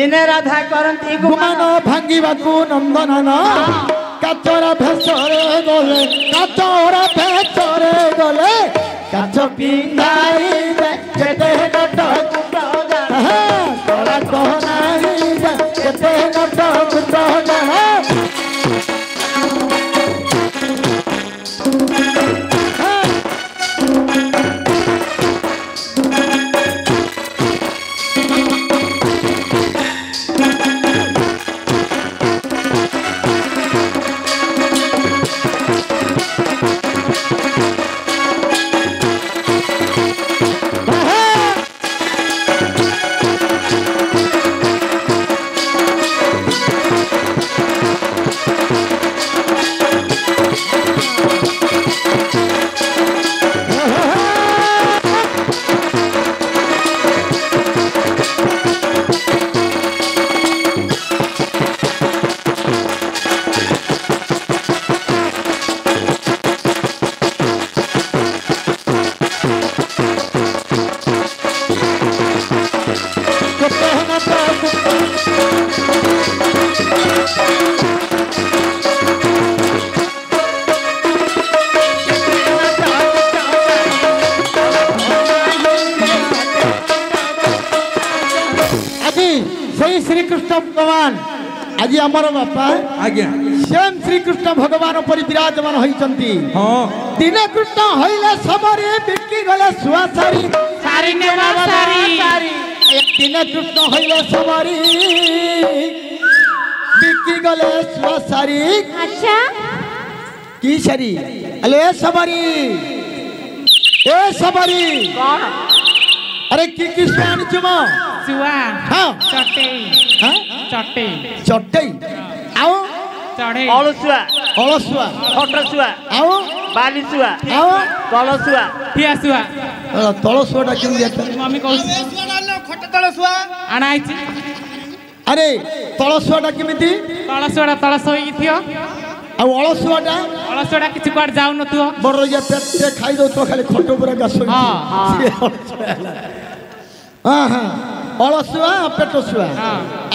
दिने राधा करती गुमान भांगिबाकू नंदनन काचरा भेषरे गले काचरा भेषरे गले काच पिंधाई जेते नट तोरा कहनाई जेते नट श्री कृष्ण भगवान आज आमर बापा आज्ञा सेम श्री कृष्ण भगवान पर विराजमान होइचंती दिने कृष्ण होइले सबरे बिकी गले सुआ सारी सारी ने सारी दिने कृष्ण होइले सबरी बिकी गले सुआ सारी अच्छा की सारी अले सबरी ए सबरी कौन अरे की सुआन चुमा सुआ हां चटे हां चटे चटे आओ चढ़े अलसुआ अलसुआ खटसुआ आओ बालीसुआ आओ तलसुआ ठियासुआ तलसुआटा क्यों दिया मम्मी कहू खट तलसुआ आना आइछि अरे तलसुआटा केमिति तळसुआटा तळस होई थियो आ अलसुआटा तळसुआटा किछि क्वाड जाउ न तुओ बड़ या पेट खाई दो तो खाली खटो पूरा गास हां हां अलसुआ पेटसुआ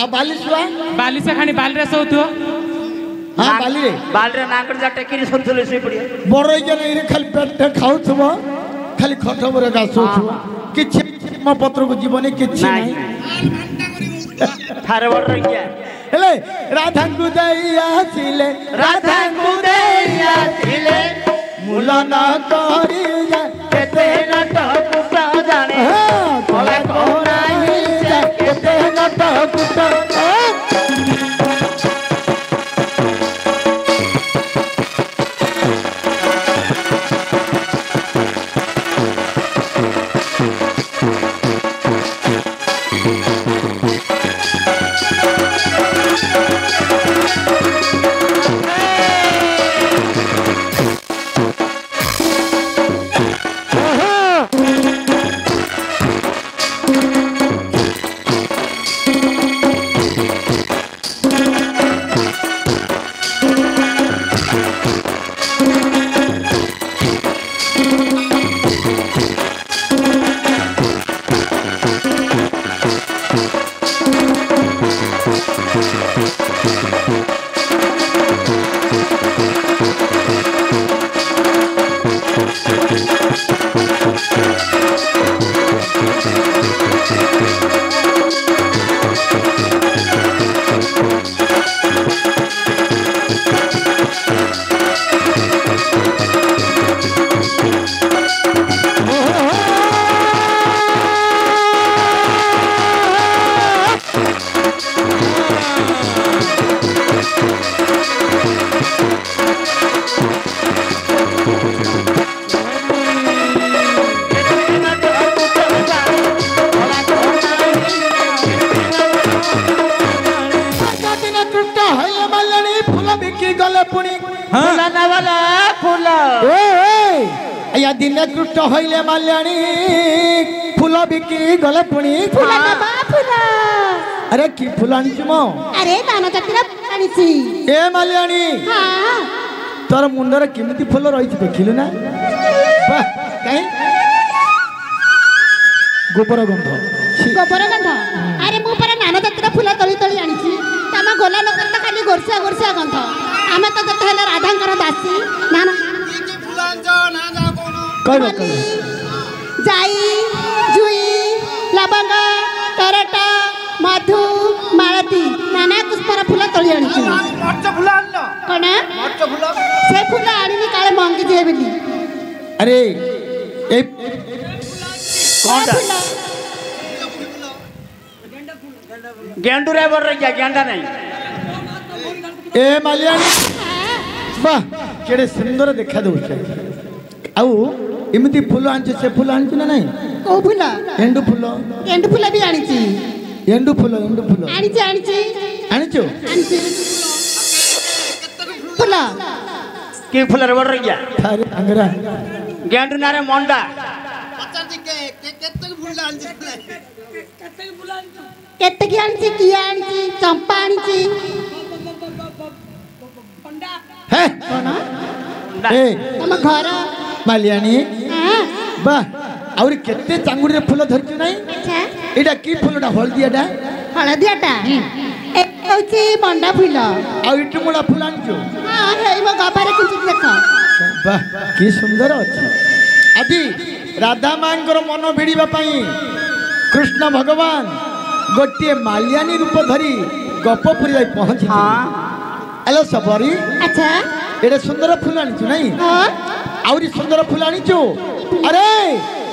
आ बालीसुआ बाली से खानी बाली रे सोउ तुओ हां बाली रे बालरे नाकड़ जा टेकिरी सोथले से पड़िया बड़ या नहीं रे खाली पेट खाउथबो खाली खटो पूरा गास होथबो किछि म पत्र को जीवन किछि नहीं थारे बड़ रहिया हेले राधा गुदैया सिले राधा गुदैया सिले मुलन करी केते नाटक कुटा जाने कोला कोराई केते नाटक कुटा दिन कृष्ण होइले माल्याणी फूल बिकी गले पुणी अरे की फुलानी चुमो अरे दाना चक्र आनिछि ए माल्याणी हां तोर मुंडरे केमिति फुल रहिछि देखिलु ना वाह काई गोबर गंध अरे मु पर नाना चक्र फुल तोली तोली आनिछि तम गोला नगर त खाली गोरसिया गोरसिया गंध आमे त जते हेले राधांकर दासी ना ना कहबो कहबो जाई जुई लवंग टरटा मधु मालती नाना पुष्पर फुल तोली आनिछि मर्च फुल आनलो कोना मर्च फुल से फुल आनिनी काले मंगी दिए बेली अरे ए कोनटा गेंडू रे बोल रही गेंडा नहीं ए मालियानी वाह केड़े सुंदर देखा दउछे आउ इमती फूल आनछ से फूल आनछ ना नहीं को फुल एंडू फूल भी आनिछि एंडू फूल आनिछि आनिछि आनिछो आनिछि फुल की फुल रे बोल रही थारे अंगरा गेंडू ना रे मंडा केते की आनिछि की आनिछि चंपा आनिछि है ए तम घर मालियानी हां वाह और केते चांगुड़ी रे फूल धरछु नहीं अच्छा एटा की फूलटा हळदियाटा हळदियाटा ए होछि मंडा फुल आ इटमुला फूल आनछु हां हेइ मो गबारे किछि देख वाह की सुंदर अछि आदि राधा मांकर मन भिड़िबा पई कृष्ण भगवान गोटे माल्यानी रूप धरी गपपुरी जाई पहुंची हेलो सबरी अच्छा एडे सुंदर फूल आनिछु नहीं हां आउरी सुंदर फूल आनिछु अरे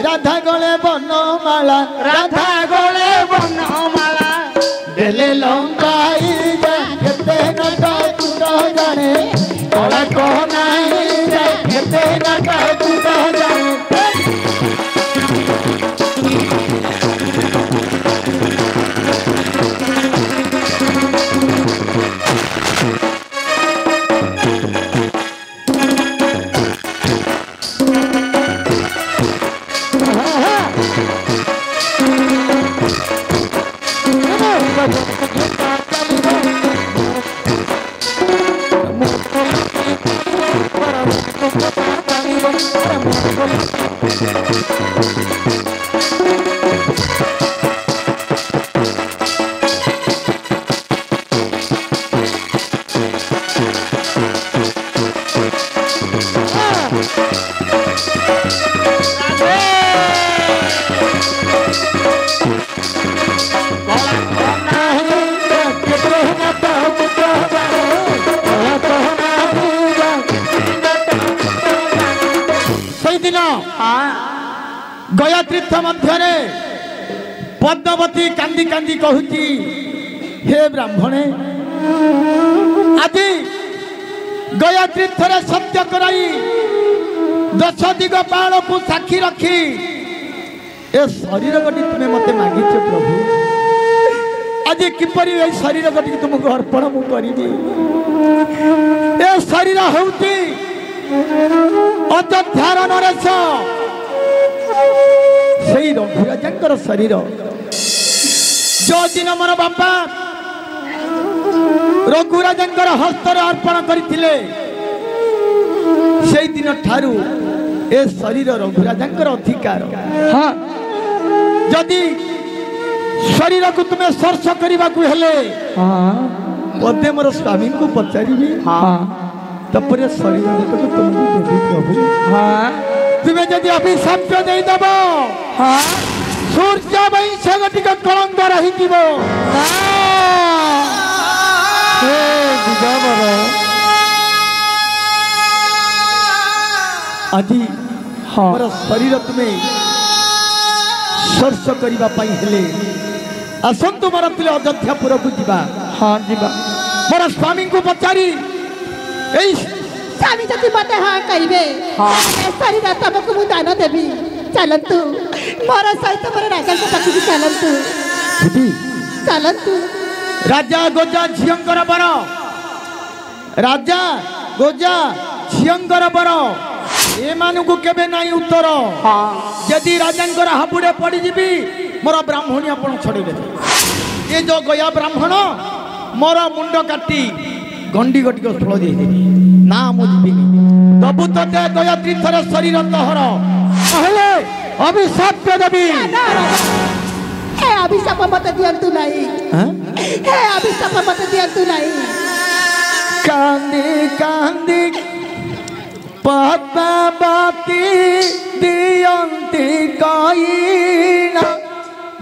राधा गले बनमाला राधा गोले बनमाला देले लंकाई जा केते नटा तुडा जाने तोला को नाही जा केते नटा तुडा जाने गया तीर्थ मध्य पद्मवती कांदी कांदी कहूची हे ब्राह्मणे आज गया तीर्थ सत्य कराई 10 दिग पाल को साक्षी रखी ए शरीर गटी तुम्हें मते मागिछ प्रभु आज किपरि ए शरीर गटी तुमको अर्पण मु करिबी ए शरीर होउती अयोध्यार नरेश से रघुराजंकर शरीर जो दिन मोर बापा रघुराजंकर हस्तर अर्पण करथिले से दिन ठारू ए शरीर रघुराजंकर अधिकार हाँ जदि शरीर को तुम्हें स्पर्श करने को हेले पदे मोर स्वामी को पचारि हाँ तपर शरीर को तुमको देवी प्रभु हाँ तुम्हें जदि अभिशाप दे दब हाँ सूर्य वंश गति का कलंक रही आदि मोर शरीर तुम्हें स्पर्श करने आसतु मोर पिले अयोध्यापुर को जीवा हाँ जीवा मोर स्वामी को पचारि स्वामी जति मते हाँ कहिबे शरीर तमको मु दान देबी चलंतु मोर सहित मोर राजा को पाखु चलंतु चलंतु राजा गोजा झियंकर बर राजा गोजा झियंकर बर ए मानकु केबे नाही उत्तर यदि राजांकर हाबुडे पड़ी जीवी मोर ब्राह्मणी आपण छड़ी दे ये जो गया ब्राह्मण मोर मुंड काटी गंडी गटी को स्थल दे ना मु जीवी दबु तते गया तीर्थर शरीर तहर कहले अभिशाप देबी ए अभिशाप मत दियंतु नहीं हे अभिशाप मत दियंतु नहीं कांदी कांदी पद्मावती दियंती कईना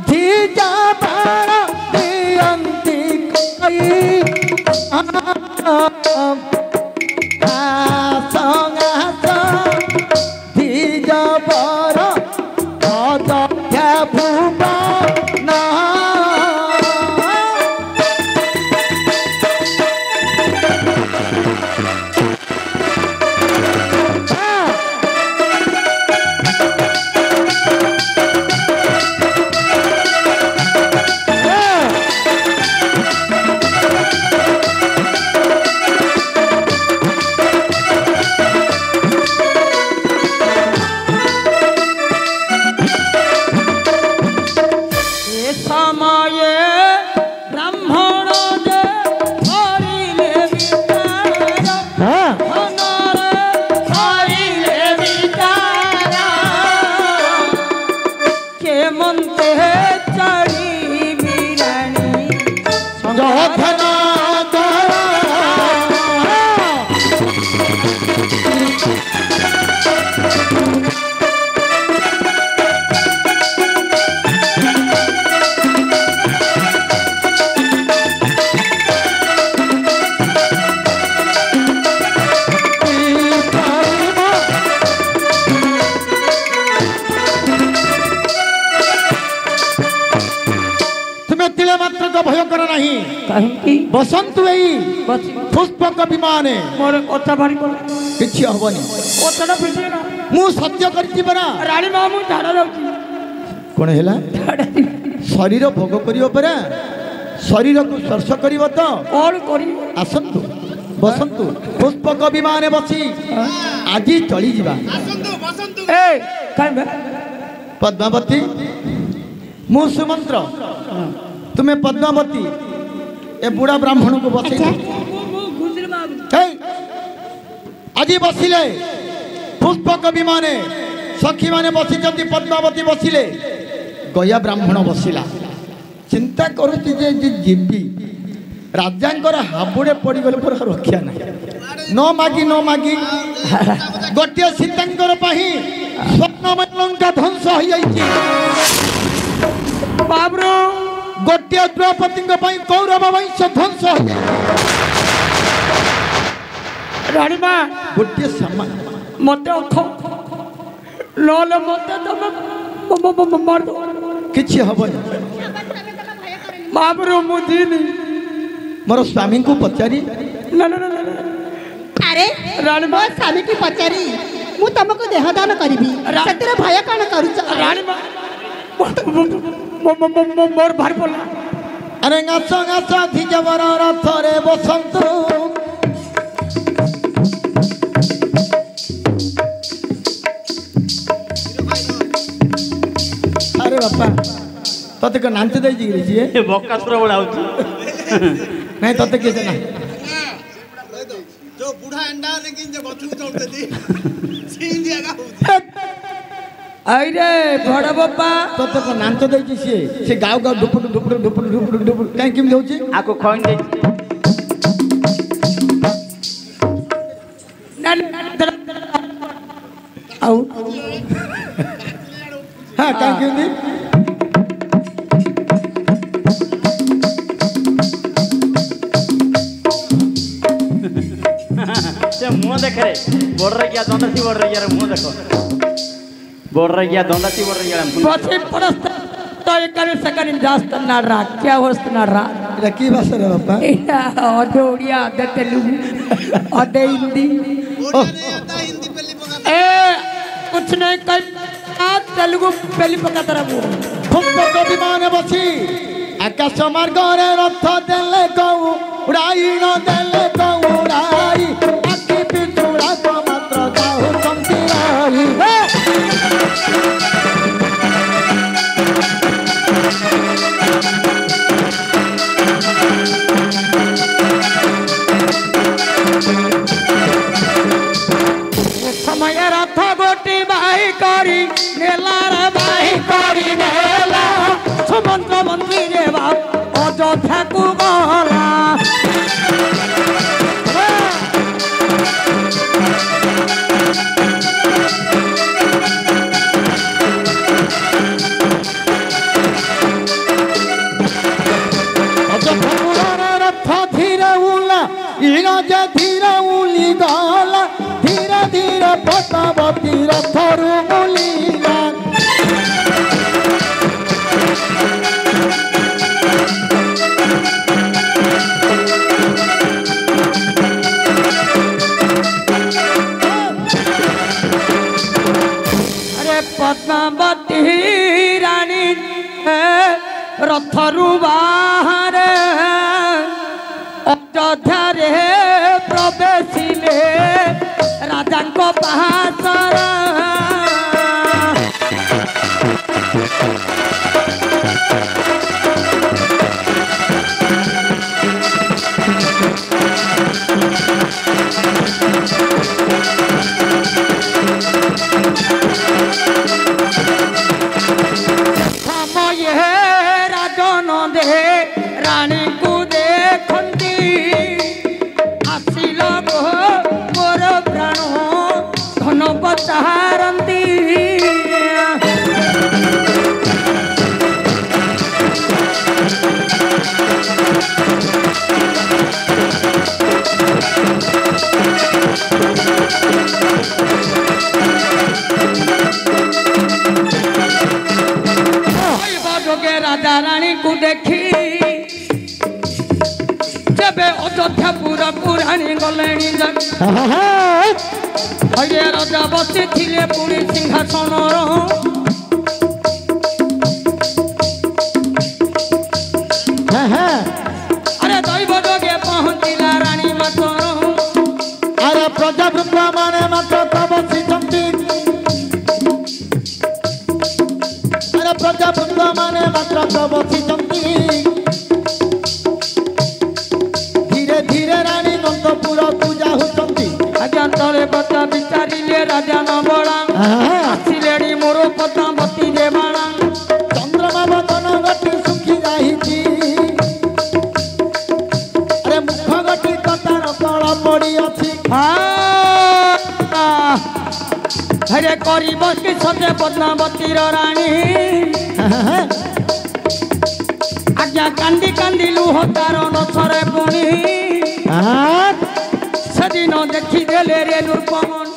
धीजा बाण दियंती कईना धीजा बाण अदध्या भूमा भयंकर नहीं बसंतु पुष्पक विमान मोर कथा भारी किछि हबनी कथा फिटिएना मु सत्य करछि बरा रानी मा मु झाड़ा जाउछि कोन हैला शरीर भोग करियो परा शरीर को स्पर्श करियो तो कोन करी आसंतु बसंतु पुष्पक विमान बसी आज चली जिबा आसंतु बसंतु ए काई बे पद्मावती मु सुमंत्र तुम्हें पद्मावती ए बुढ़ा ब्राह्मण को बसई आज बसिले पुष्पक विमाने सखी माने बसी पद्मावती बसिले गया ब्राह्मण बसिला चिंता करुची जे जीवी राजांकर हाबुड़े पड़गले पर रक्षा ना न मागी गोटे सीतांकर स्वर्णमय लंका ध्वंस हो जाइए बाबरो गोटे द्रौपदी कौरव वंश ध्वंस हो रानी माँ गोटे सामान मत लल मत तुम मार किछि हबनी बाबरो मुदिनी मोर स्वामी को पचारी ना ना ना अरे रानी मो स्वामी की पचारी मु तुमको देहदान करिबी सतरे भय कान करूछ रानी माँ मोर भारी पड़ला अरे गाछ थी जबर रथरे बसंत अरे बापा तते को नाच दे जी बकासुर बोलाउची नहीं तते के ना जो बूढ़ा अंडा लेकिन जो बच्चों चलते थी सीन दिया अरे बड़ बापा तते को नाच दे जी से गाँव गाँव डुपुर डुपुर डुपुर डुपुर डुपुर कहीं किम दउची आको खोइन दे आउ हाँ कहीं किम दी मुँह देख रे बोल रही क्या दंदा सी बोल रही यार मुँह देखो बोल रही क्या दंदा सी बोल रही यार बसे परस्ता तो एक करे सकन जास्त नाडरा क्या होस्त नाडरा रकी भाषा रे बापा इना अधे ओडिया अधे तेलुगु अधे हिंदी हिंदी पल्ली पका ए कुछ नहीं कर तेलुगु पल्ली पका तरह वो पुष्पक विमान बसी आकाश मार्ग रे रथ देले गौ उड़ाई न देले गौ उड़ाई आखि पिछुड़ा को मात्र जाऊ संतिराई समय रथ गोटी बाई करी नेला रे बाई करी नेला सुमंत्र पद्मावती रानी रथरु बाहरे अयोध्या रे प्रवेशिले राजा को पहाड़ रानी को देखती आसिल गो मोर प्राण धन पचारती राजा रानी को देखी अयोध्या पूरा पुराणी गले राजा बसी थे पुणी सिंहासन अरे दैव जोगे पहुंचला रानी मातर अरे प्रजावृंद माने मात्र बसी अरे प्रजावृंद माने मात्र बसी रानी नंदपुर पूजा होती आज्ञा तले बच्चा विचारिले राजा न बड़ा आसिलेणी मोर पद्मावती देवाणा चंद्रमा बदन गटी सुखी जाहिची अरे मुख गटी कतार तल पड़ी अछि हरे करिब कि सजे पद्मावती रानी आज्ञा कांदी कांदी लुह तार नसरे पुणी सदिन देखी देले रे नूरपमन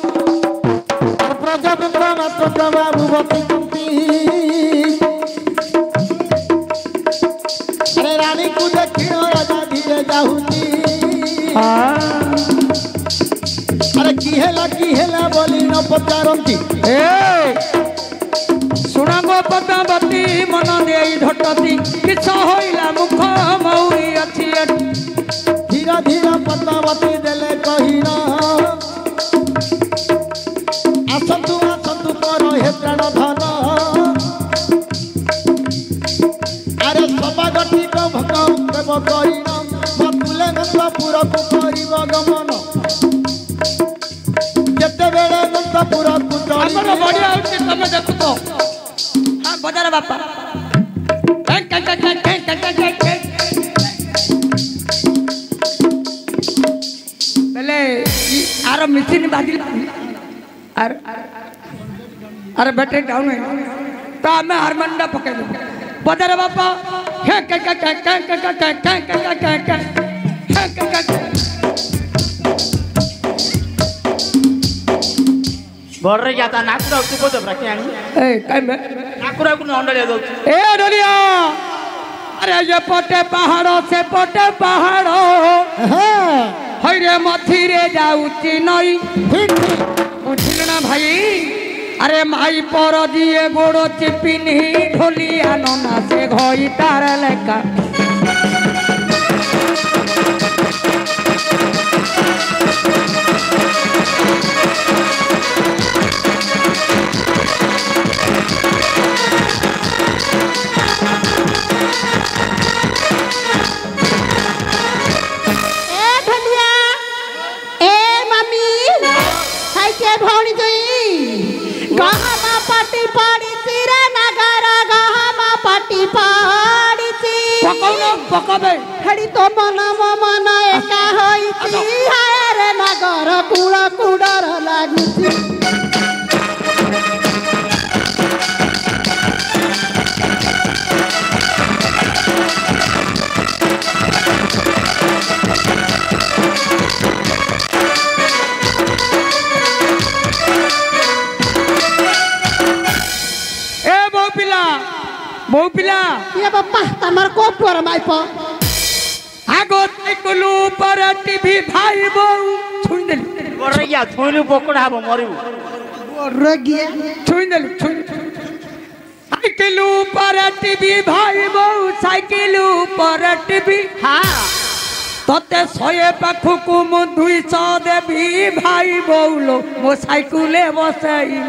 प्रजावृंद मात्र बाबू बती अरे रानी को देखी राजा धीरे जाऊती अरे की हेला बोली न पचारती सुनागो पद्मावती मन दे झटती किछ होइला मुख मौरी अछि धीरे धीरे पद्मावती देले कहिना आसतु आसतु कर हे प्राण धन अरे सभा गठी को भगव देव कहिना मतुले नंदपुर को करिब गमन जते बेले नंदपुर को हमर बढ़िया होछि तमे देखु तो हां बजार बापा पहले आर मिथिन बाजी अरे बैटरी डाउन है तो हमें हारमंडा पकड़ दो बदर बापा बोल रही जाता नाकुरा तू को तो रखे आनी ए काय में नाकुरा को नंडले दो ए डोलिया अरे ये पटे पहाड़ों से पटे पहाड़ों हरे मथिरे जाऊची नई उठिल ना भाई अरे माई पर दिए गोड़ो चिपिनी ढोलिया नना से घई तार लेका पकाबे हड़ी तो मना मना एका होइती हाय रे नगर कुड़ा कुडर लागुची ए बहु पिला ये बापा तमर को पर माइप आगो तैकुलु पर टीवी भाई बहु छुइन देली बोरैया छुइलु बोकड़ा हबो मरिबु बोरगिया छुइन देली साइकिल ऊपर टीवी भाई बहु साइकिल ऊपर टीवी तते शहे पाखकु मु 200 देवी भाई बहुलो मो साइकिले बसई